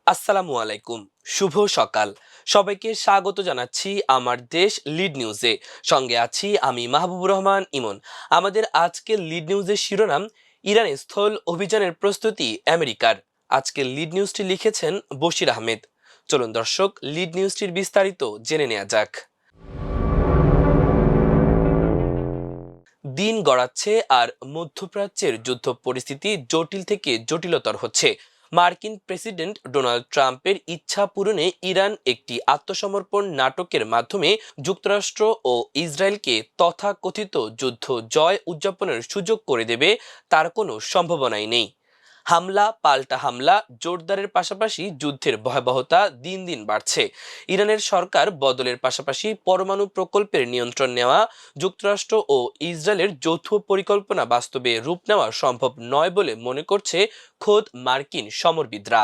আসসালামু আলাইকুম। শুভ সকাল। সবাইকে স্বাগত জানাচ্ছি আমার দেশ লিড নিউজে। সঙ্গে আছি আমি মাহবুবুর রহমান ইমন। আমাদের আজকের লিড নিউজের শিরোনাম, ইরানে স্থল অভিযানের প্রস্তুতি আমেরিকার। আজকের লিড নিউজটি লিখেছেন বশির আহমেদ। চলুন দর্শক, লিড নিউজটির বিস্তারিত জেনে নেওয়া যাক। দিন গড়াচ্ছে আর মধ্যপ্রাচ্যের যুদ্ধ পরিস্থিতি জটিল থেকে জটিলতর হচ্ছে। মার্কিন প্রেসিডেন্ট ডোনাল্ড ট্রাম্পের ইচ্ছা পূরণে ইরান একটি আত্মসমর্পণ নাটকের মাধ্যমে যুক্তরাষ্ট্র ও ইসরায়েলকে তথাকথিত যুদ্ধ জয় উদযাপনের সুযোগ করে দেবে, তার কোনো সম্ভাবনাই নেই। হামলা পাল্টা হামলা জোরদারের পাশাপাশি যুদ্ধের ভয়াবহতা দিন দিন বাড়ছে। ইরানের সরকার বদলের পাশাপাশি পরমাণু প্রকল্পের নিয়ন্ত্রণ নেওয়া, যুক্তরাষ্ট্র ও ইসরায়েলের যৌথ পরিকল্পনা বাস্তবে রূপ নেওয়া সম্ভব নয় বলে মনে করছে খোদ মার্কিন সমরবিদরা।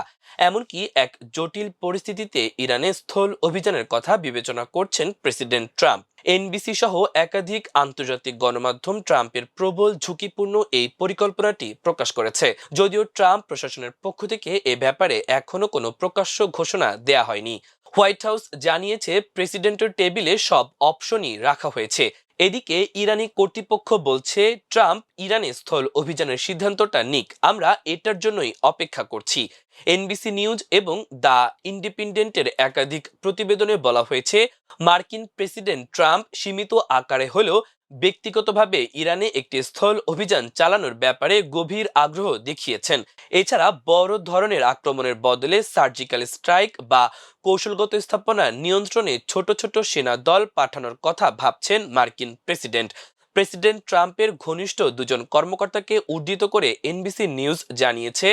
এমনকি এক জটিল পরিস্থিতিতে ইরানে স্থল অভিযানের কথা বিবেচনা করছেন প্রেসিডেন্ট ট্রাম্প। এনবিসি সহ একাধিক আন্তর্জাতিক গণমাধ্যম ট্রাম্পের প্রবল ঝুঁকিপূর্ণ এই পরিকল্পনাটি প্রকাশ করেছে, যদিও ট্রাম্প প্রশাসনের পক্ষ থেকে এ ব্যাপারে এখনো কোনো প্রকাশ্য ঘোষণা দেয়া হয়নি। হোয়াইট হাউস জানিয়েছে প্রেসিডেন্টের টেবিলে সব অপশনই রাখা হয়েছে। এদিকে ইরানি কর্তৃপক্ষ বলছে, ট্রাম্প ইরানে স্থল অভিযানের সিদ্ধান্তটা নিক, আমরা এটার জন্যই অপেক্ষা করছি। এনবিসি নিউজ এবং দ্য ইন্ডিপেন্ডেন্টের একাধিক প্রতিবেদনে বলা হয়েছে, মার্কিন প্রেসিডেন্ট ট্রাম্প সীমিত আকারে হলেও ব্যক্তিগতভাবে ইরানে একটি স্থল অভিযান চালানোর ব্যাপারে গভীর আগ্রহ দেখিয়েছেন। এছাড়া বড় ধরনের আক্রমণের বদলে সার্জিক্যাল স্ট্রাইক বা কৌশলগত স্থাপনা নিয়ন্ত্রণে ছোট ছোট সেনা দল পাঠানোর কথা ভাবছেন মার্কিন প্রেসিডেন্ট। প্রেসিডেন্ট ট্রাম্পের ঘনিষ্ঠ দুজন কর্মকর্তাকে উদ্ধৃত করে এনবিসি নিউজ জানিয়েছে,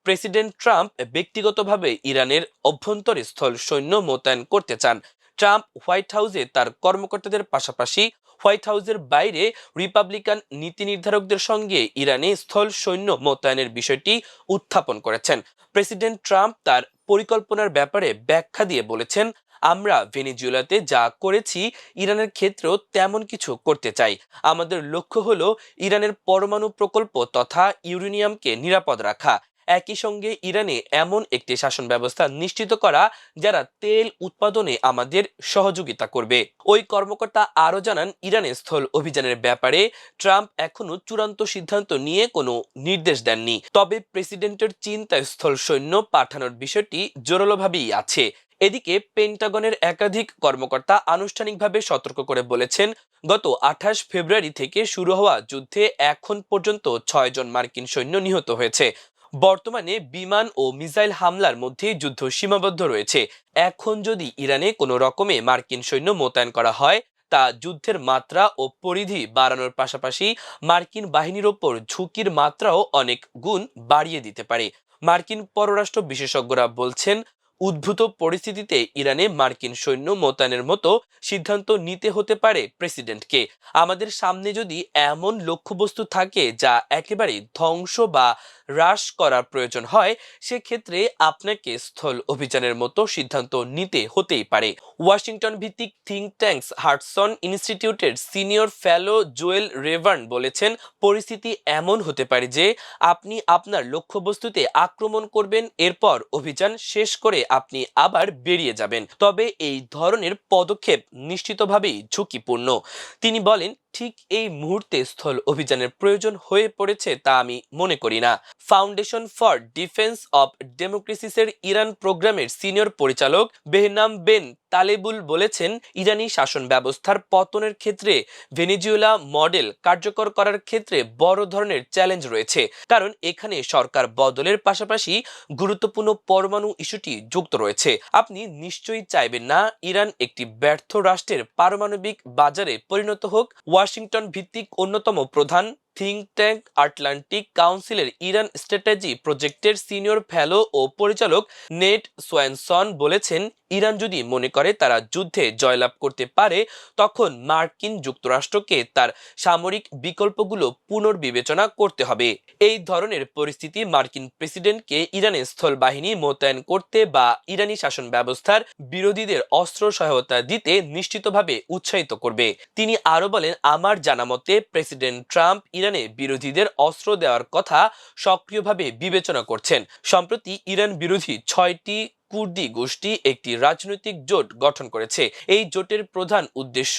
প্রেসিডেন্ট ট্রাম্প ব্যক্তিগতভাবে ইরানের অভ্যন্তরে স্থল সৈন্য মোতায়েন করতে চান। ট্রাম্প হোয়াইট হাউসে তার কর্মকর্তাদের পাশাপাশি হোয়াইট হাউসের বাইরে রিপাবলিকান নীতি নির্ধারকদের সঙ্গে ইরানে স্থল সৈন্য মোতায়েনের বিষয়টি উত্থাপন করেছেন। প্রেসিডেন্ট ট্রাম্প তার পরিকল্পনার ব্যাপারে ব্যাখ্যা দিয়ে বলেছেন, আমরা ভেনেজুয়েলাতে যা করেছি ইরানের ক্ষেত্রেও তেমন কিছু করতে চাই। আমাদের লক্ষ্য হলো ইরানের পরমাণু প্রকল্প তথা ইউরেনিয়ামকে নিরাপদ রাখা, একই সঙ্গে ইরানে এমন একটি শাসন ব্যবস্থা নিশ্চিত করা যারা তেল উৎপাদনে আমাদের সহযোগিতা করবে। ওই কর্মকর্তা আরো জানান, ইরানের স্থল অভিযানের ব্যাপারে ট্রাম্প এখনো চূড়ান্ত সিদ্ধান্ত নিয়ে কোনো নির্দেশ দেননি, তবে প্রেসিডেন্টের চিন্তায় স্থল সৈন্য পাঠানোর বিষয়টি জোরালোভাবেই আছে। এদিকে পেন্টাগনের একাধিক কর্মকর্তা আনুষ্ঠানিকভাবে সতর্ক করে বলেছেন, গত 28 ফেব্রুয়ারি থেকে শুরু হওয়া যুদ্ধে এখন পর্যন্ত 6 জন মার্কিন সৈন্য নিহত হয়েছে। বর্তমানে বিমান ও মিসাইল হামলার মধ্যে যুদ্ধ সীমাবদ্ধ রয়েছে। এখন যদি ইরানে কোনো রকমে মার্কিন সৈন্য মোতায়েন করা হয়, তা যুদ্ধের মাত্রা ও পরিধি বাড়ানোর পাশাপাশি মার্কিন বাহিনীর ওপর ঝুঁকির মাত্রাও অনেক গুণ বাড়িয়ে দিতে পারে। মার্কিন পররাষ্ট্র বিশেষজ্ঞরা বলছেন, উদ্ভূত পরিস্থিতিতে ইরানে মার্কিন সৈন্য মোতায়েনের মতো সিদ্ধান্ত নিতে হতে পারে প্রেসিডেন্টকে। আমাদের সামনে যদি এমন লক্ষ্যবস্তু থাকে যা একেবারে ধ্বংস বা হ্রাস করার প্রয়োজন হয়, সেক্ষেত্রে আপনাকে স্থল অভিযানের মতো সিদ্ধান্ত নিতে হতেই পারে। ওয়াশিংটন ভিত্তিক থিঙ্ক ট্যাঙ্কস হাডসন ইনস্টিটিউটের সিনিয়র ফেলো জোয়েল রেভার্ন বলেছেন, পরিস্থিতি এমন হতে পারে যে আপনি আপনার লক্ষ্যবস্তুতে আক্রমণ করবেন, এরপর অভিযান শেষ করে আপনি আবার বেরিয়ে যাবেন। তবে এই ধরনের পদক্ষেপ নিশ্চিতভাবেই ঝুঁকিপূর্ণ। তিনি বলেন, ঠিক এই মুহূর্তে স্থল অভিযানের প্রয়োজন হয়ে পড়েছে তা আমি মনে করি না। ফাউন্ডেশন ফর ডিফেন্স অব ডেমোক্রেসিসের ইরান প্রোগ্রামের সিনিয়র পরিচালক বেহনাম বেন তালেবুল বলেছেন, ইরানি শাসন ব্যবস্থার পতনের ক্ষেত্রে ভেনেজুয়েলা মডেল কার্যকর করার ক্ষেত্রে বড় ধরনের চ্যালেঞ্জ রয়েছে, কারণ এখানে সরকার বদলের পাশাপাশি গুরুত্বপূর্ণ পরমাণু ইস্যুটি যুক্ত রয়েছে। আপনি নিশ্চয়ই চাইবেন না ইরান একটি ব্যর্থ রাষ্ট্রের পারমাণবিক বাজারে পরিণত হোক। ওয়াশিংটন ভিত্তিক অন্যতম প্রধান থিঙ্ক ট্যাঙ্ক আটলান্টিক কাউন্সিলের ইরান স্ট্র্যাটেজি প্রজেক্টের সিনিয়র ফেলো ও পরিচালক নেট সোয়ানসন বলেছেন, ইরান যদি মনে করে তারা যুদ্ধে জয়লাভ করতে পারে, তখন মার্কিন যুক্তরাষ্ট্রকে তার সামরিক বিকল্পগুলো পুনর্বিবেচনা করতে হবে। এই ধরনের পরিস্থিতি মার্কিন প্রেসিডেন্টকে ইরানের স্থল বাহিনী মোতায়েন করতে বা ইরানি শাসন ব্যবস্থার বিরোধীদের অস্ত্র সহায়তা দিতে নিশ্চিতভাবে উৎসাহিত করবে। তিনি আরো বলেন, আমার জানামতে প্রেসিডেন্ট ট্রাম্প ইরানে বিরোধীদের অস্ত্র দেওয়ার কথা সক্রিয়ভাবে বিবেচনা করছেন। সম্প্রতি ইরান বিরোধী 6টি কুর্দি গোষ্ঠী একটি রাজনৈতিক জোট গঠন করেছে। এই জোটের প্রধান উদ্দেশ্য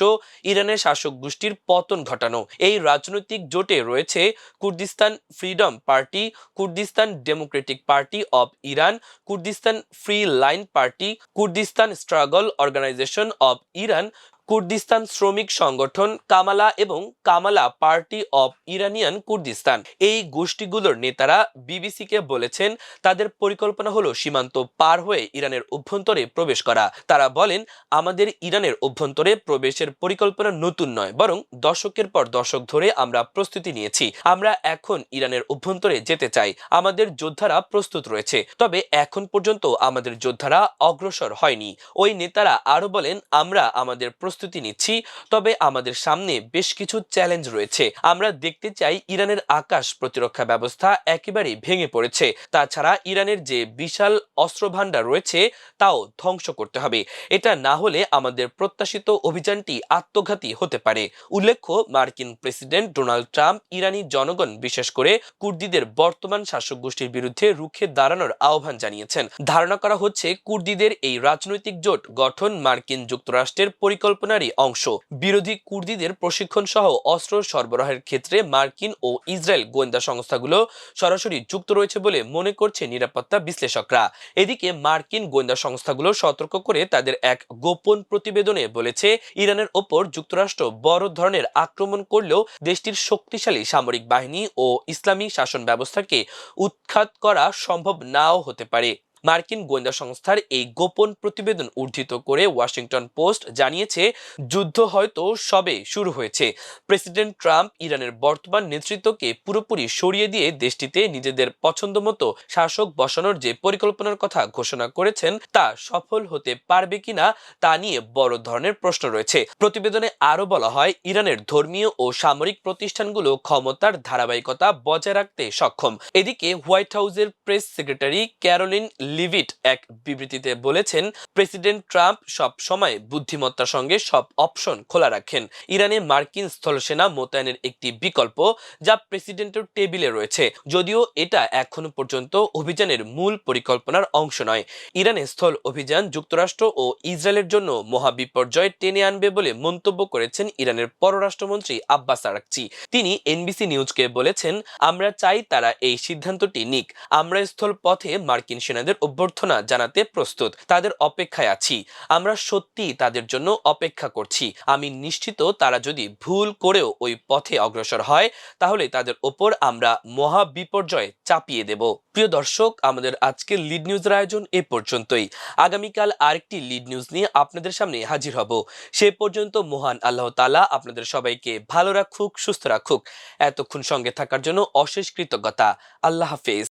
ইরানের শাসক গোষ্ঠীর পতন ঘটানো। এই রাজনৈতিক জোটে রয়েছে Kurdistan Freedom Party, Kurdistan Democratic Party of Iran, Kurdistan Free Line Party, Kurdistan Struggle Organisation of Iran, Kurdistan শ্রমিক সংগঠন কামালা এবং Komala Party of Iranian Kurdistan. এই গোষ্ঠীগুলোর নেতারা বিবিসিকে বলেছেন তাদের পরিকল্পনা হলো সীমান্ত পার হয়ে ইরানের অভ্যন্তরে প্রবেশ করা। তারা বলেন, আমাদের ইরানের অভ্যন্তরে প্রবেশের পরিকল্পনা নতুন নয়, বরং দশকের পর দশক ধরে আমরা প্রস্তুতি নিয়েছি। আমরা এখন ইরানের অভ্যন্তরে যেতে চাই। আমাদের যোদ্ধারা প্রস্তুত রয়েছে, তবে এখন পর্যন্ত আমাদের যোদ্ধারা অগ্রসর হয়নি। ওই নেতারা আরো বলেন, আমরা আমাদের প্রস্তুতি নিচ্ছি, তবে আমাদের সামনে বেশ কিছু চ্যালেঞ্জ রয়েছে। আমরা দেখতে চাই ইরানের আকাশ প্রতিরক্ষা ব্যবস্থা একেবারেই ভেঙে পড়েছে। তাছাড়া ইরানের যে বিশাল অস্ত্র ভান্ডার রয়েছে তাও ধ্বংস করতে হবে। এটা না হলে আমাদের প্রত্যাশিত অভিযানটি আত্মঘাতী হতে পারে। উল্লেখ্য, মার্কিন প্রেসিডেন্ট ডোনাল্ড ট্রাম্প ইরানি জনগণ, বিশেষ করে কুর্দিদের বর্তমান শাসক গোষ্ঠীর বিরুদ্ধে রুখে দাঁড়ানোর আহ্বান জানিয়েছেন। ধারণা করা হচ্ছে কুর্দিদের এই রাজনৈতিক জোট গঠন মার্কিন যুক্তরাষ্ট্রের পরিকল্পনারই অংশ। বিরোধী কুর্দিদের প্রশিক্ষণ সহ অস্ত্র সরবরাহের ক্ষেত্রে মার্কিন ও ইসরায়েল গোয়েন্দা সংস্থাগুলো সরাসরি যুক্ত রয়েছে বলে মনে করছে নিরাপত্তা বিশ্লেষকরা। এদিকে মার্কিন গোয়েন্দা সংস্থাগুলো সতর্ক করে তাদের এক গোপন প্রতিবেদনে বলেছে, ইরানের ওপর যুক্তরাষ্ট্র বড় ধরনের আক্রমণ করলেও দেশটির শক্তিশালী সামরিক বাহিনী ও ইসলামী শাসন ব্যবস্থাকে উৎখাত করা সম্ভব নাও হতে পারে। মার্কিন গোয়েন্দা সংস্থার এই গোপন প্রতিবেদন উদ্ধৃত করে ওয়াশিংটন পোস্ট জানিয়েছে, যুদ্ধ হয়তো সবে শুরু হয়েছে। প্রেসিডেন্ট ট্রাম্প ইরানের বর্তমান নেতৃত্বকে পুরোপুরি সরিয়ে দিয়ে দেশটিতে নিজেদের পছন্দমতো শাসক বসানোর যে পরিকল্পনার কথা ঘোষণা করেছেন তা সফল হতে পারবে কিনা তা নিয়ে বড় ধরনের প্রশ্ন রয়েছে। প্রতিবেদনে আরো বলা হয়, ইরানের ধর্মীয় ও সামরিক প্রতিষ্ঠানগুলো ক্ষমতার ধারাবাহিকতা বজায় রাখতে সক্ষম। এদিকে হোয়াইট হাউসের প্রেস সেক্রেটারি ক্যারোলিন লিভিট এক বিবৃতিতে বলেছেন, প্রেসিডেন্ট ট্রাম্প সব সময় বুদ্ধিমত্তার সঙ্গে সব অপশন খোলা রাখেন। ইরানে মার্কিন স্থলসেনা মোতায়েনের একটি বিকল্প, যা প্রেসিডেন্টের টেবিলে রয়েছে, যদিও এটা এখনো পর্যন্ত অভিযানের মূল পরিকল্পনার অংশ নয়। ইরানে স্থল অভিযান যুক্তরাষ্ট্র ও ইসরায়েলের জন্য মহাবিপর্যয় টেনে আনবে বলে মন্তব্য করেছেন ইরানের পররাষ্ট্রমন্ত্রী আব্বাস আরাকচি। তিনি এনবিসি নিউজকে বলেছেন, আমরা চাই তারা এই সিদ্ধান্তটি নিক। আমরা স্থল পথে মার্কিন সেনাদের অভ্যর্থনা জানাতে প্রস্তুত। তাদের অপেক্ষায় আছি। আমরা সত্যি তাদের জন্য অপেক্ষা করছি। আমি নিশ্চিত তারা যদি ভুল করেও ওই পথে অগ্রসর হয়, তাহলে তাদের ওপর আমরা মহা বিপর্যয় চাপিয়ে দেব। প্রিয় দর্শক, আমাদের আজকের লিড নিউজের আয়োজন এ পর্যন্তই। আগামীকাল আরেকটি লিড নিউজ নিয়ে আপনাদের সামনে হাজির হব। সে পর্যন্ত মহান আল্লাহ তাআলা আপনাদের সবাইকে ভালো রাখুক, সুস্থ রাখুক। এতক্ষণ সঙ্গে থাকার জন্য অশেষ কৃতজ্ঞতা। আল্লাহ হাফেজ।